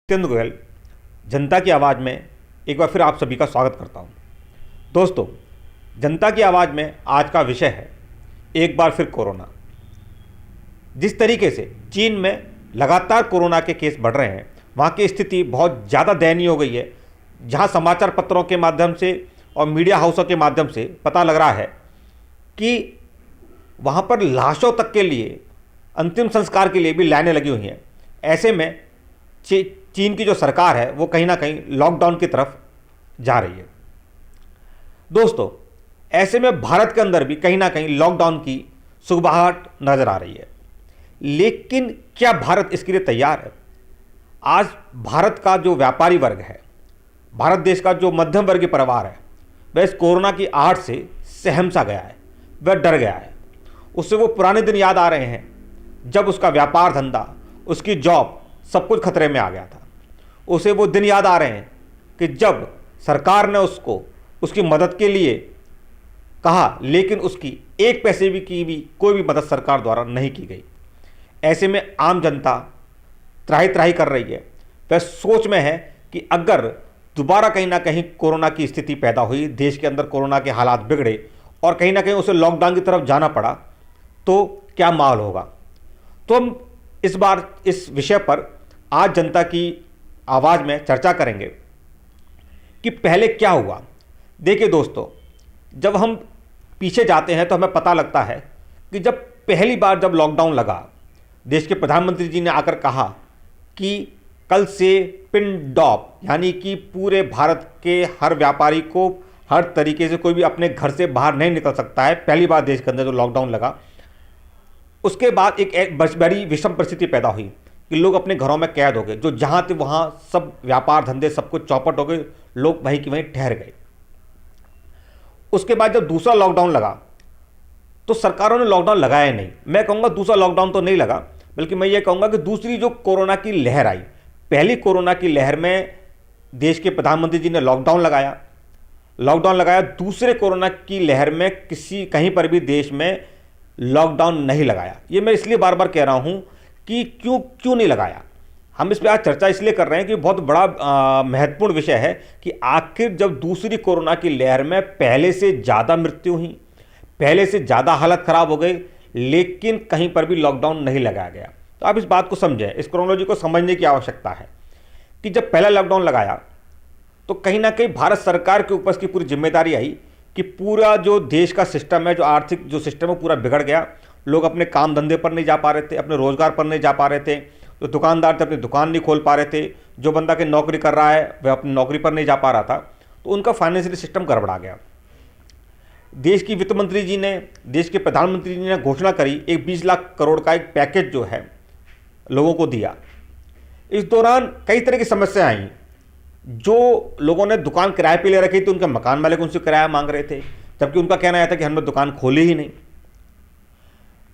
सत्येंद्र गोयल जनता की आवाज़ में एक बार फिर आप सभी का स्वागत करता हूं। दोस्तों, जनता की आवाज़ में आज का विषय है एक बार फिर कोरोना। जिस तरीके से चीन में लगातार कोरोना के केस बढ़ रहे हैं, वहाँ की स्थिति बहुत ज़्यादा दयनीय हो गई है। जहाँ समाचार पत्रों के माध्यम से और मीडिया हाउसों के माध्यम से पता लग रहा है कि वहाँ पर लाशों तक के लिए, अंतिम संस्कार के लिए भी लाइनें लगी हुई हैं। ऐसे में चीन की जो सरकार है वो कहीं ना कहीं लॉकडाउन की तरफ जा रही है। दोस्तों, ऐसे में भारत के अंदर भी कहीं ना कहीं लॉकडाउन की सुगबुगाहट नजर आ रही है। लेकिन क्या भारत इसके लिए तैयार है? आज भारत का जो व्यापारी वर्ग है, भारत देश का जो मध्यम वर्गीय परिवार है, वह इस कोरोना की आहट से सहम सा गया है, वह डर गया है। उससे वो पुराने दिन याद आ रहे हैं जब उसका व्यापार धंधा, उसकी जॉब, सब कुछ खतरे में आ गया था। उसे वो दिन याद आ रहे हैं कि जब सरकार ने उसको उसकी मदद के लिए कहा, लेकिन उसकी एक पैसे की भी कोई भी मदद सरकार द्वारा नहीं की गई। ऐसे में आम जनता त्राही त्राही कर रही है। वह सोच में है कि अगर दोबारा कहीं ना कहीं कोरोना की स्थिति पैदा हुई, देश के अंदर कोरोना के हालात बिगड़े और कहीं ना कहीं उसे लॉकडाउन की तरफ जाना पड़ा, तो क्या माहौल होगा। तो हम इस बार इस विषय पर आज जनता की आवाज़ में चर्चा करेंगे कि पहले क्या हुआ। देखिए दोस्तों, जब हम पीछे जाते हैं तो हमें पता लगता है कि जब पहली बार जब लॉकडाउन लगा, देश के प्रधानमंत्री जी ने आकर कहा कि कल से पिन ड्रॉप, यानी कि पूरे भारत के हर व्यापारी को हर तरीके से कोई भी अपने घर से बाहर नहीं निकल सकता है। पहली बार देश के अंदर जो लॉकडाउन लगा, उसके बाद एक बड़ी विषम परिस्थिति पैदा हुई कि लोग अपने घरों में कैद हो गए। जो जहाँ थे वहाँ सब व्यापार धंधे सब कुछ चौपट हो गए, लोग वहीं की वहीं ठहर गए। उसके बाद जब दूसरा लॉकडाउन लगा तो सरकारों ने लॉकडाउन लगाया नहीं। मैं कहूँगा दूसरा लॉकडाउन तो नहीं लगा, बल्कि मैं ये कहूँगा कि दूसरी जो कोरोना की लहर आई, पहली कोरोना की लहर में देश के प्रधानमंत्री जी ने लॉकडाउन लगाया। दूसरे कोरोना की लहर में कहीं पर भी देश में लॉकडाउन नहीं लगाया। ये मैं इसलिए बार बार कह रहा हूँ कि क्यों नहीं लगाया। हम इस पर आज चर्चा इसलिए कर रहे हैं कि बहुत बड़ा महत्वपूर्ण विषय है कि आखिर जब दूसरी कोरोना की लहर में पहले से ज़्यादा मृत्यु हुई, पहले से ज़्यादा हालत ख़राब हो गई, लेकिन कहीं पर भी लॉकडाउन नहीं लगाया गया। तो आप इस बात को समझें, इस क्रोनोलॉजी को समझने की आवश्यकता है कि जब पहला लॉकडाउन लगाया तो कहीं ना कहीं भारत सरकार के ऊपर इसकी पूरी जिम्मेदारी आई कि पूरा जो देश का सिस्टम है, जो आर्थिक जो सिस्टम है, पूरा बिगड़ गया। लोग अपने काम धंधे पर नहीं जा पा रहे थे, अपने रोजगार पर नहीं जा पा रहे थे। जो दुकानदार थे अपनी दुकान नहीं खोल पा रहे थे। जो बंदा के नौकरी कर रहा है वह अपनी नौकरी पर नहीं जा पा रहा था। तो उनका फाइनेंशियल सिस्टम गड़बड़ा गया। देश की वित्त मंत्री जी ने, देश के प्रधानमंत्री जी ने घोषणा करी एक 20 लाख करोड़ का एक पैकेज जो है लोगों को दिया। इस दौरान कई तरह की समस्याएं आई। जो लोगों ने दुकान किराए पे ले रखी थी, उनके मकान मालिक उनसे किराया मांग रहे थे, जबकि उनका कहना आया था कि हमने दुकान खोली ही नहीं।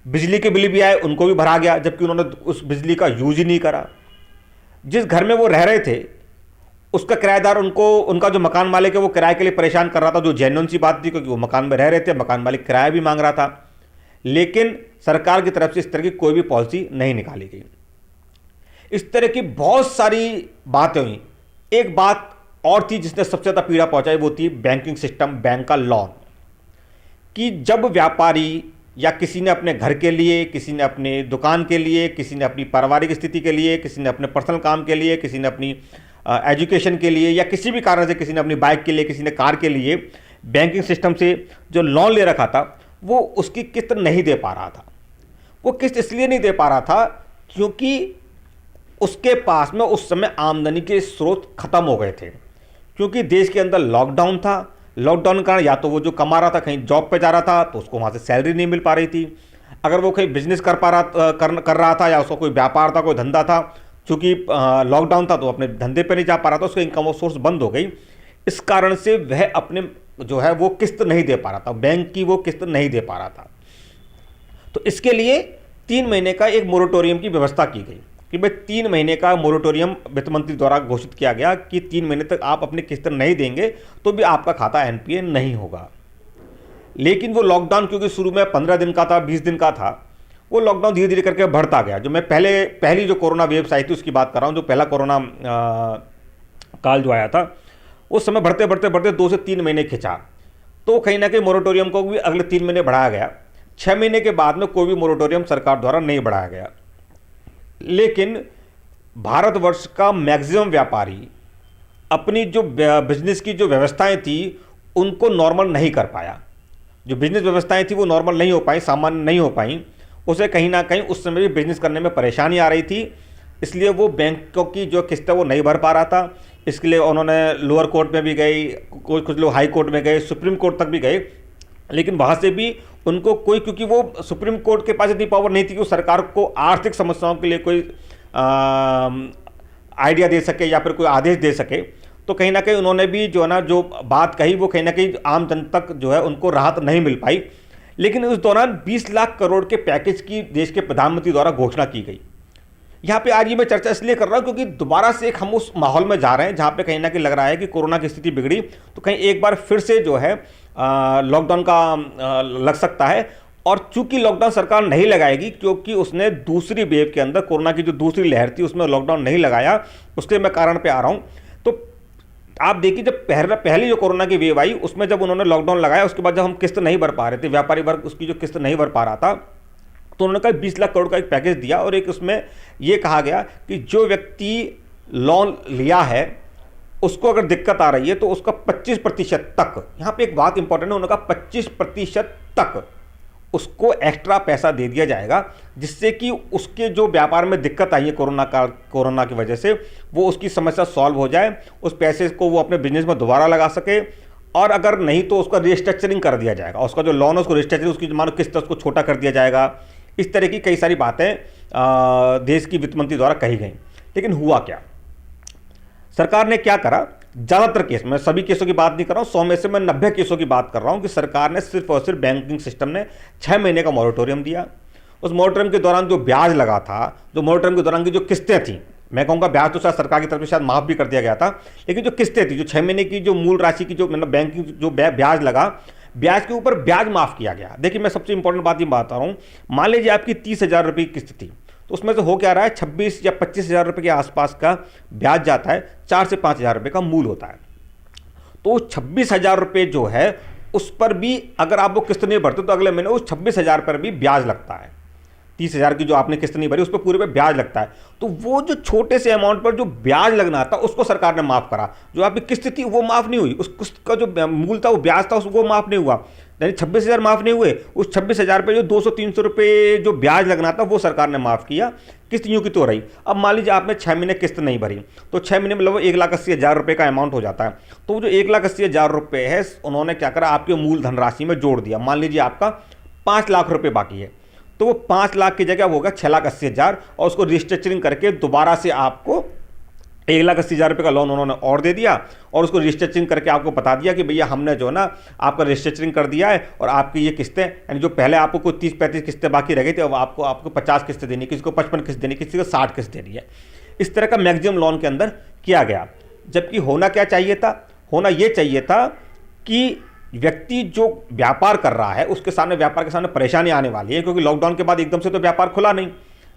बिजली के बिल भी आए, उनको भी भरा गया, जबकि उन्होंने उस बिजली का यूज ही नहीं करा। जिस घर में वो रह रहे थे उसका किराएदार उनका जो मकान मालिक है वो किराए के लिए परेशान कर रहा था, जो जेन्युइन सी बात थी, क्योंकि वो मकान में रह रहे थे, मकान मालिक किराया भी मांग रहा था। लेकिन सरकार की तरफ से इस तरह की कोई भी पॉलिसी नहीं निकाली गई। इस तरह की बहुत सारी बातें हुई। एक बात और थी जिसने सबसे ज़्यादा पीड़ा पहुंचाई, वो थी बैंकिंग सिस्टम, बैंक का लोन। कि जब व्यापारी या किसी ने अपने घर के लिए, किसी ने अपने दुकान के लिए, किसी ने अपनी पारिवारिक स्थिति के लिए, किसी ने अपने पर्सनल काम के लिए, किसी ने अपनी एजुकेशन के लिए, या किसी भी कारण से किसी ने अपनी बाइक के लिए, किसी ने कार के लिए बैंकिंग सिस्टम से जो लोन ले रखा था, वो उसकी किस्त नहीं दे पा रहा था। वो किस्त इसलिए नहीं दे पा रहा था क्योंकि उसके पास में उस समय आमदनी के स्रोत खत्म हो गए थे। क्योंकि देश के अंदर लॉकडाउन था। लॉकडाउन के कारण या तो वो जो कमा रहा था कहीं जॉब पे जा रहा था तो उसको वहाँ से सैलरी नहीं मिल पा रही थी। अगर वो कहीं बिजनेस कर रहा था या उसका कोई व्यापार था, कोई धंधा था, चूँकि लॉकडाउन था तो अपने धंधे पे नहीं जा पा रहा था, उसका इनकम सोर्स बंद हो गई। इस कारण से वह अपने जो है वो किस्त नहीं दे पा रहा था, बैंक की वो किस्त नहीं दे पा रहा था। तो इसके लिए 3 महीने का एक मोरेटोरियम की व्यवस्था की गई कि भाई 3 महीने का मोरेटोरियम वित्त मंत्री द्वारा घोषित किया गया कि 3 महीने तक आप अपनी किस्त नहीं देंगे तो भी आपका खाता एनपीए नहीं होगा। लेकिन वो लॉकडाउन क्योंकि शुरू में 15 दिन का था, 20 दिन का था, वो लॉकडाउन धीरे धीरे करके बढ़ता गया। जो मैं पहली जो कोरोना वेव्स आई थी उसकी बात कर रहा हूँ, जो पहला कोरोना काल जो आया था, उस समय बढ़ते बढ़ते बढ़ते 2 से 3 महीने खिंचा, तो कहीं ना कहीं मोरेटोरियम को भी अगले 3 महीने बढ़ाया गया। 6 महीने के बाद में कोई भी मोरेटोरियम सरकार द्वारा नहीं बढ़ाया गया। लेकिन भारतवर्ष का मैक्सिमम व्यापारी अपनी जो बिजनेस की जो व्यवस्थाएं थी उनको नॉर्मल नहीं कर पाया। जो बिजनेस व्यवस्थाएं थी वो नॉर्मल नहीं हो पाई, सामान्य नहीं हो पाई। उसे कहीं ना कहीं उस समय भी बिजनेस करने में परेशानी आ रही थी, इसलिए वो बैंकों की जो किस्त है वो नहीं भर पा रहा था। इसके लिए उन्होंने लोअर कोर्ट में भी गए, कुछ लोग हाई कोर्ट में गए, सुप्रीम कोर्ट तक भी गए, लेकिन वहाँ से भी उनको कोई, क्योंकि वो सुप्रीम कोर्ट के पास इतनी पावर नहीं थी कि वो सरकार को आर्थिक समस्याओं के लिए कोई आइडिया दे सके या फिर कोई आदेश दे सके। तो कहीं ना कहीं उन्होंने भी जो है ना जो बात कही वो कहीं ना कहीं आम जन तक जो है उनको राहत नहीं मिल पाई। लेकिन उस दौरान 20 लाख करोड़ के पैकेज की देश के प्रधानमंत्री द्वारा घोषणा की गई। यहाँ पे आज ये मैं चर्चा इसलिए कर रहा हूँ क्योंकि दोबारा से एक हम उस माहौल में जा रहे हैं जहाँ पे कहीं ना कहीं लग रहा है कि कोरोना की स्थिति बिगड़ी तो कहीं एक बार फिर से जो है लॉकडाउन का लग सकता है। और चूंकि लॉकडाउन सरकार नहीं लगाएगी क्योंकि उसने दूसरी वेव के अंदर कोरोना की जो दूसरी लहर थी उसमें लॉकडाउन नहीं लगाया, उसके मैं कारण पे आ रहा हूँ। तो आप देखिए जब पहली जो कोरोना की वेव आई उसमें जब उन्होंने लॉकडाउन लगाया उसके बाद जब हम किस्त नहीं भर पा रहे थे, व्यापारी वर्ग उसकी जो किस्त नहीं भर पा रहा था, तो उन्होंने कहा 20 लाख करोड़ का एक पैकेज दिया और एक उसमें यह कहा गया कि जो व्यक्ति लोन लिया है उसको अगर दिक्कत आ रही है तो उसका 25% तक, यहाँ पे एक बात इंपॉर्टेंट है, उन्होंने कहा 25% तक उसको एक्स्ट्रा पैसा दे दिया जाएगा, जिससे कि उसके जो व्यापार में दिक्कत आई है कोरोना की वजह से वो उसकी समस्या सॉल्व हो जाए, उस पैसे को वो अपने बिजनेस में दोबारा लगा सके। और अगर नहीं तो उसका रिस्ट्रक्चरिंग कर दिया जाएगा, उसका जो लोन है उसको रिस्ट्रक्चरिंग, उसकी मानो किस्त उसको छोटा कर दिया जाएगा। इस तरह की कई सारी बातें देश की वित्त मंत्री द्वारा कही गई। लेकिन हुआ क्या, सरकार ने क्या करा? ज़्यादातर केस, मैं सभी केसों की बात नहीं कर रहा हूँ, 100 में से मैं 90 केसों की बात कर रहा हूँ कि सरकार ने सिर्फ और सिर्फ बैंकिंग सिस्टम ने 6 महीने का मॉरेटोरियम दिया। उस मॉरेटोरियम के दौरान जो ब्याज लगा था, जो मॉरेटोरियम के दौरान की जो किस्तें थी, मैं कहूँगा ब्याज तो शायद सरकार की तरफ से शायद माफ़ भी कर दिया गया था, लेकिन जो किस्तें थी, जो 6 महीने की जो मूल राशि की जो मतलब बैंकिंग जो ब्याज लगा, ब्याज के ऊपर ब्याज माफ़ किया गया। देखिए मैं सबसे इंपॉर्टेंट बात ये बता रहा हूँ, मान लीजिए आपकी 30,000 रुपये की किस्त थी, तो उसमें से हो क्या रहा है 26 या 25,000 रुपये के आसपास का ब्याज जाता है, 4 से 5,000 रुपये का मूल होता है। तो 26,000 रुपये जो है उस पर भी अगर आप वो किस्त नहीं भरते तो अगले महीने उस 26,000 पर भी ब्याज लगता है। 30,000 की जो आपने किस्त नहीं भरी उस पर पूरे पे ब्याज लगता है। तो वो जो छोटे से अमाउंट पर जो ब्याज लगना था उसको सरकार ने माफ़ करा। जो आपकी किस्त थी वो माफ़ नहीं हुई, उस किस्त का जो मूल था वो ब्याज था वो माफ़ नहीं हुआ, यानी 26,000 माफ़ नहीं हुए। उस 26,000 पे जो 200-300 रुपये जो ब्याज लगना था वो सरकार ने माफ़ किया। किस्त यूँ की तो रही। अब मान लीजिए आपने 6 महीने किस्त नहीं भरी तो 6 महीने में लगभग 1,80,000 रुपये का अमाउंट हो जाता है। तो वो जो 1,80,000 रुपये है उन्होंने क्या करा, आपके मूल धनराशि में जोड़ दिया। मान लीजिए आपका 5 लाख रुपये बाकी है तो वो 5 लाख की जगह होगा 6,80,000 और उसको रिस्ट्रक्चरिंग करके दोबारा से आपको 1,80,000 रुपये का लोन उन्होंने और दे दिया और उसको रिस्ट्रक्चरिंग करके आपको बता दिया कि भैया हमने जो है ना आपका रिस्ट्रक्चरिंग कर दिया है और आपकी ये किस्तें, यानी जो पहले आपको कोई 30-35 किस्तें बाकी रह गई थी अब आपको 50 किस्तें देनी, किसी को 55 किस्त देनी, किसी को 60 किस्त देनी है। इस तरह का मैक्सिमम लोन के अंदर किया गया। जबकि होना क्या चाहिए था, होना ये चाहिए था कि व्यक्ति जो व्यापार कर रहा है उसके सामने, व्यापार के सामने परेशानी आने वाली है, क्योंकि लॉकडाउन के बाद एकदम से तो व्यापार खुला नहीं,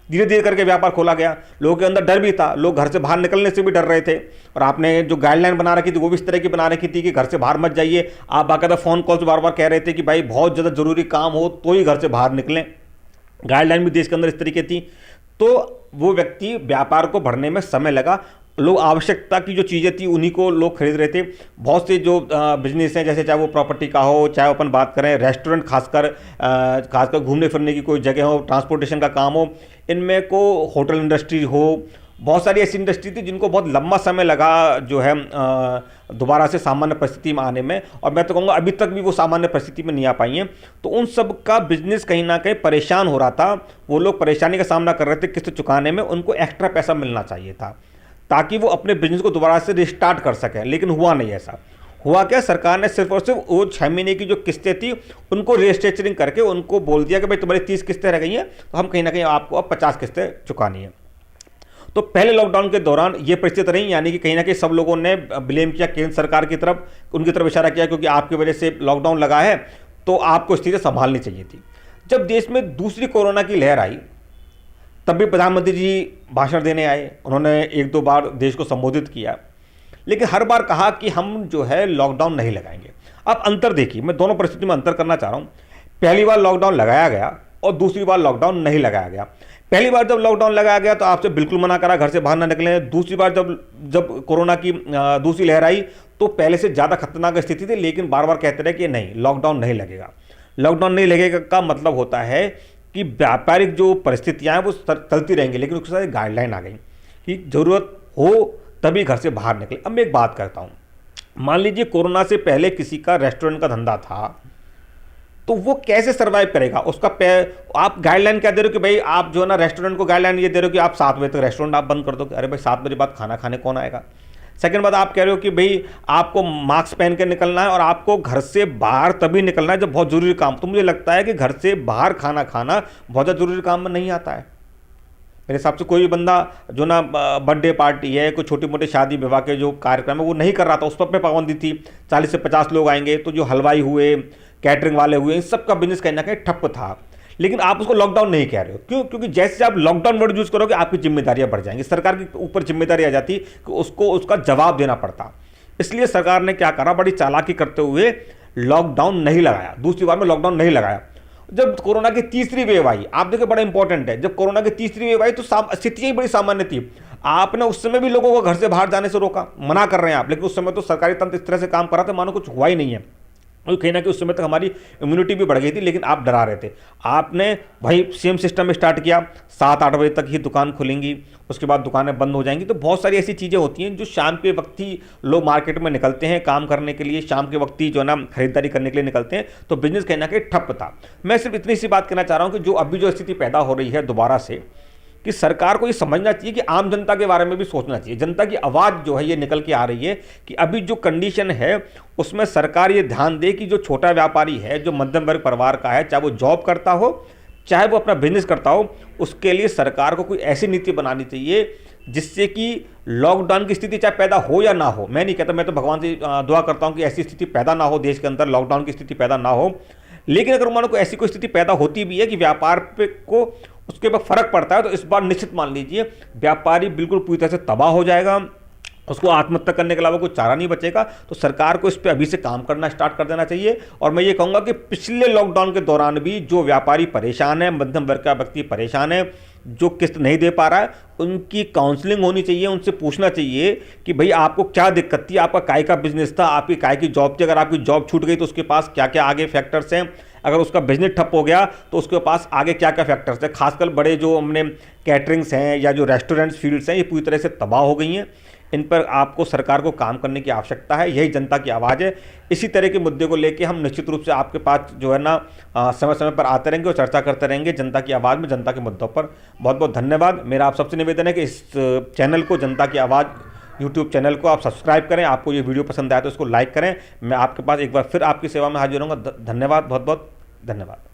धीरे धीरे करके व्यापार खोला गया। लोगों के अंदर डर भी था, लोग घर से बाहर निकलने से भी डर रहे थे और आपने जो गाइडलाइन बना रखी थी वो भी इस तरह की बना रखी थी कि घर से बाहर मत जाइए। आप बाकायदा फ़ोन कॉल से बार बार कह रहे थे कि भाई बहुत ज़्यादा ज़रूरी काम हो तो ही घर से बाहर निकलें। गाइडलाइन भी देश के अंदर इस तरीके थी। तो वो व्यक्ति व्यापार को बढ़ने में समय लगा, लोग आवश्यकता की जो चीज़ें थी उन्हीं को लोग खरीद रहे थे। बहुत से जो बिजनेस हैं, जैसे चाहे वो प्रॉपर्टी का हो, चाहे अपन बात करें रेस्टोरेंट, खासकर घूमने फिरने की कोई जगह हो, ट्रांसपोर्टेशन का काम हो, इनमें को होटल इंडस्ट्री हो, बहुत सारी ऐसी इंडस्ट्री थी जिनको बहुत लंबा समय लगा जो है दोबारा से सामान्य परिस्थिति में आने में, और मैं तो कहूँगा अभी तक भी वो सामान्य परिस्थिति में नहीं आ पाई हैं। तो उन सब का बिजनेस कहीं ना कहीं परेशान हो रहा था, वो लोग परेशानी का सामना कर रहे थे किस्त चुकाने में, उनको एक्स्ट्रा पैसा मिलना चाहिए था ताकि वो अपने बिजनेस को दोबारा से रिस्टार्ट कर सकें। लेकिन हुआ नहीं ऐसा। हुआ क्या, सरकार ने सिर्फ और सिर्फ वो 6 महीने की जो किस्तें थी उनको रिस्ट्रक्चरिंग करके उनको बोल दिया कि भाई तुम्हारी 30 किस्तें रह गई हैं तो हम कहीं ना कहीं आपको अब 50 किस्तें चुकानी है। तो पहले लॉकडाउन के दौरान ये परिस्थिति रही, यानी कि कहीं ना कहीं सब लोगों ने ब्लेम किया केंद्र सरकार की तरफ, उनकी तरफ इशारा किया क्योंकि आपकी वजह से लॉकडाउन लगा है तो आपको स्थिति संभालनी चाहिए थी। जब देश में दूसरी कोरोना की लहर आई तब भी प्रधानमंत्री जी भाषण देने आए, उन्होंने एक दो बार देश को संबोधित किया, लेकिन हर बार कहा कि हम जो है लॉकडाउन नहीं लगाएंगे। अब अंतर देखिए, मैं दोनों परिस्थिति में अंतर करना चाह रहा हूँ। पहली बार लॉकडाउन लगाया गया और दूसरी बार लॉकडाउन नहीं लगाया गया। पहली बार जब लॉकडाउन लगाया गया तो आपसे बिल्कुल मना करा, घर से बाहर ना निकलें। दूसरी बार जब जब कोरोना की दूसरी लहर आई तो पहले से ज़्यादा खतरनाक स्थिति थी, लेकिन बार बार कहते रहे कि नहीं, लॉकडाउन नहीं लगेगा। लॉकडाउन नहीं लगेगा का मतलब होता है कि व्यापारिक जो परिस्थितियाँ हैं वो चलती रहेंगी, लेकिन उसके साथ एक गाइडलाइन आ गई कि ज़रूरत हो तभी घर से बाहर निकले। अब मैं एक बात करता हूँ, मान लीजिए कोरोना से पहले किसी का रेस्टोरेंट का धंधा था, तो वो कैसे सर्वाइव करेगा? उसका आप गाइडलाइन क्या दे रहे हो कि भाई आप जो है ना रेस्टोरेंट को गाइडलाइन ये दे रहे हो कि आप 7 बजे तक रेस्टोरेंट आप बंद कर दो। अरे भाई 7 बजे बाद खाना खाने कौन आएगा? सेकंड बात, आप कह रहे हो कि भाई आपको मास्क पहन के निकलना है और आपको घर से बाहर तभी निकलना है जब बहुत ज़रूरी काम। तो मुझे लगता है कि घर से बाहर खाना खाना बहुत ज़्यादा ज़रूरी काम में नहीं आता है। मेरे हिसाब से कोई भी बंदा जो ना बर्थडे पार्टी है, कोई छोटी मोटी शादी विवाह के जो कार्यक्रम है वो नहीं कर रहा था, उस पर पाबंदी थी। 40 से 50 लोग आएंगे, तो जो हलवाई हुए, कैटरिंग वाले हुए, इन सब का बिजनेस कहीं ना कहीं ठप्प था। लेकिन आप उसको लॉकडाउन नहीं कह रहे हो, क्यों? क्योंकि जैसे आप लॉकडाउन वर्ड यूज करोगे आपकी जिम्मेदारियां बढ़ जाएंगी, सरकार के ऊपर जिम्मेदारी आ जाती कि उसको उसका जवाब देना पड़ता। इसलिए सरकार ने क्या करा, बड़ी चालाकी करते हुए लॉकडाउन नहीं लगाया, दूसरी बार में लॉकडाउन नहीं लगाया। जब कोरोना की तीसरी वेव आई, आप देखिए बड़ा इंपॉर्टेंट है, जब कोरोना की तीसरी वेव आई तो स्थितियां ही बड़ी सामान्य थी। आपने उस समय भी लोगों को घर से बाहर जाने से रोका, मना कर रहे हैं आप, लेकिन उस समय तो सरकारी तंत्र इस तरह से काम कर रहा था मानो कुछ हुआ ही नहीं है। कहीं ना कहीं उस समय तक हमारी इम्यूनिटी भी बढ़ गई थी, लेकिन आप डरा रहे थे। आपने भाई सेम सिस्टम स्टार्ट किया, 7-8 बजे तक ही दुकान खुलेंगी, उसके बाद दुकानें बंद हो जाएंगी। तो बहुत सारी ऐसी चीज़ें होती हैं जो शाम के वक्त ही लोग मार्केट में निकलते हैं काम करने के लिए, शाम के वक्त ही जो है ना खरीदारी करने के लिए निकलते हैं, तो बिजनेस कहीं ना कहीं ठप्प था। मैं सिर्फ इतनी सी बात कहना चाह रहा हूँ कि जो अभी जो स्थिति पैदा हो रही है दोबारा से, कि सरकार को ये समझना चाहिए कि आम जनता के बारे में भी सोचना चाहिए। जनता की आवाज़ जो है ये निकल के आ रही है कि अभी जो कंडीशन है उसमें सरकार ये ध्यान दे कि जो छोटा व्यापारी है, जो मध्यम वर्ग परिवार का है, चाहे वो जॉब करता हो चाहे वो अपना बिजनेस करता हो, उसके लिए सरकार को कोई ऐसी नीति बनानी चाहिए जिससे कि लॉकडाउन की स्थिति चाहे पैदा हो या ना हो, मैं नहीं कहता, मैं तो भगवान से दुआ करता हूँ कि ऐसी स्थिति पैदा ना हो देश के अंदर, लॉकडाउन की स्थिति पैदा ना हो। लेकिन अगर मानो को ऐसी कोई स्थिति पैदा होती भी है कि व्यापार पे को उसके बाद फर्क पड़ता है, तो इस बार निश्चित मान लीजिए व्यापारी बिल्कुल पूरी तरह से तबाह हो जाएगा, उसको आत्महत्या करने के अलावा कोई चारा नहीं बचेगा। तो सरकार को इस पर अभी से काम करना स्टार्ट कर देना चाहिए। और मैं ये कहूँगा कि पिछले लॉकडाउन के दौरान भी जो व्यापारी परेशान है, मध्यम वर्ग का व्यक्ति परेशान है, जो किस्त नहीं दे पा रहा है, उनकी काउंसलिंग होनी चाहिए, उनसे पूछना चाहिए कि भाई आपको क्या दिक्कत थी, आपका काय का बिजनेस था, आपकी काय की जॉब थी, अगर आपकी जॉब छूट गई तो उसके पास क्या क्या आगे फैक्टर्स हैं, अगर उसका बिजनेस ठप हो गया तो उसके पास आगे क्या क्या फैक्टर्स हैं। खासकर बड़े जो हमने कैटरिंग्स हैं या जो रेस्टोरेंट्स फील्ड्स हैं, ये पूरी तरह से तबाह हो गई हैं। इन पर आपको सरकार को काम करने की आवश्यकता है, यही जनता की आवाज़ है। इसी तरह के मुद्दे को लेके हम निश्चित रूप से आपके पास जो है ना समय समय पर आते रहेंगे और चर्चा करते रहेंगे जनता की आवाज़ में, जनता के मुद्दों पर। बहुत बहुत धन्यवाद। मेरा आप सबसे निवेदन है कि इस चैनल को, जनता की आवाज़ यूट्यूब चैनल को आप सब्सक्राइब करें। आपको ये वीडियो पसंद आया तो इसको लाइक करें। मैं आपके पास एक बार फिर आपकी सेवा में हाजिर होऊंगा। धन्यवाद, बहुत बहुत धन्यवाद।